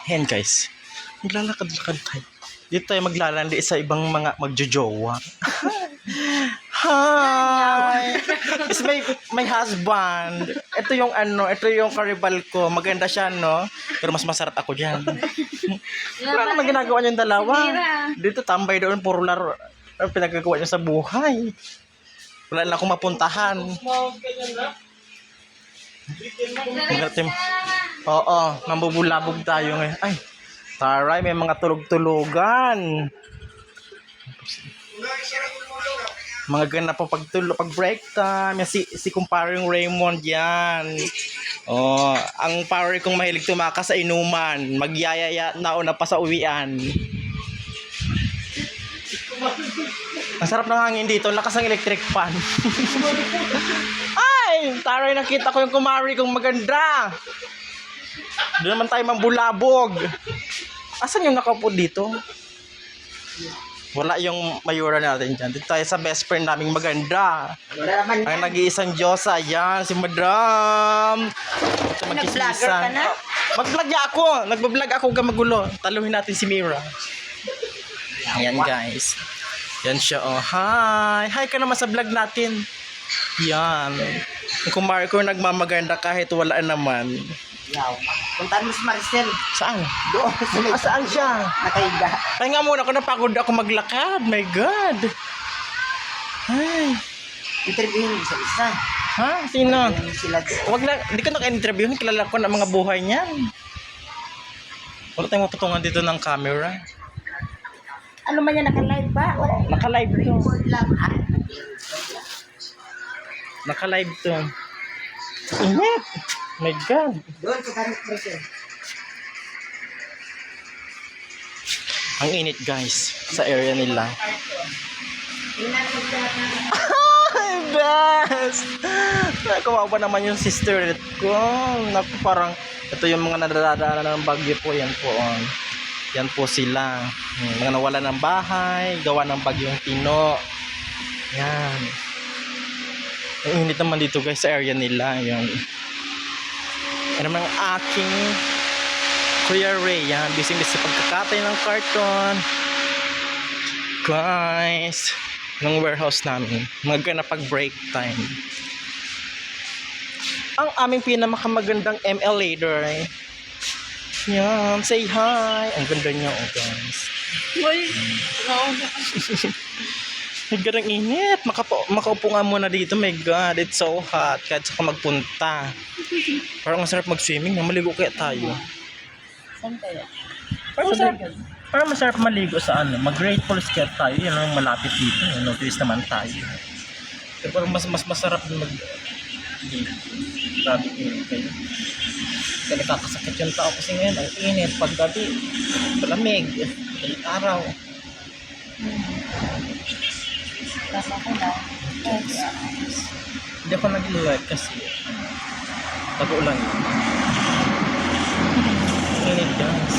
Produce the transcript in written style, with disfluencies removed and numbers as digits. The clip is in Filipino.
Ayan guys, maglalakad-lakad tayo. Dito tayo maglalandi sa ibang mga magjojowa. Hi! Is my husband. Ito yung ito yung karibal ko. Maganda siya, no? Pero mas masarap ako diyan. Wala naman ginagawa niyong dalawa. Dito tambay doon, puro laro. Ano pinagagawa niyo sa buhay? Wala na akong mapuntahan. Oo, mambubulabog tayo ngayon. Ay, taray, may mga tulog-tulugan. Mga ganap po pag break time. Si kumparing Raymond yan. Oh, ang pare kong mahilig tumakas sa inuman. Magyayaya na una pa sa uwian. Ang sarap ng hangin dito. Lakas ng electric fan. Ay, taray, nakita ko yung kumari kong maganda. Doon naman tayo mambulabog. Asan yung nakaupo dito? Wala yung mayura natin dyan. Dito tayo sa best friend naming maganda. Ang nag-iisang Diyosa. Yan, si Madam. Nag-vlogger ka na? Mag-vlog niya ako. Nag-vlog ako magulo. Taluhin natin si Mira. Ayan guys. Yan siya. Oh, hi. Hi ka naman sa vlog natin. Yan. Kung Marco nagmamaganda kahit wala naman. Puntaan mo si Maricel. Saan? Doon. Saan siya? Nakahiga. Kaya nga muna ako napagod ako maglakad. My God. Ay. Interviewin mo isa-isa. Ha? Sino? Yan sila. Wag na, hindi ko naka-interview. Kilala ko ng mga buhay niyan. Wala tayong mapatungan dito ng camera. Ano man yan, naka-live ba? Naka-live to. Lang. Naka-live to. Init. My God. Doon sa Maricel. Ang init guys sa area nila. Ay, best! Kawawa naman yung sister ko. Naku, parang ito yung mga nadadaanan ng bagyo po. Yan po. Yan po sila. Mga nawala ng bahay, gawa ng bagyong Tino. Yan. Ang init naman dito guys sa area nila. Yan. Yan naman ang aking Kuya Ray. Yan. Busy sa pagkakatay ng karton. Guys. Ng warehouse namin. Maganda pag break time. Ang aming pinamakamagandang ML leader. Yan. Say hi. Ang ganda niya. Oh guys. Uy. May garang init. Makaupo nga muna dito. My God. It's so hot. Kahit saka magpunta. Parang masarap mag-swimming. Maligo kaya tayo. Saan tayo? Parang masarap maligo sa mag-Grateful Scat tayo. Yan ang malapit dito. Notice naman tayo. Pero parang mas masarap mag grabe init kayo. Kaya nakakasakit yung tao kasi ngayon. Ang init. Paggabi. Malamig. Galit araw. Tama ko na. Hindi ako nag-live kasi tago lang yun. Init guys.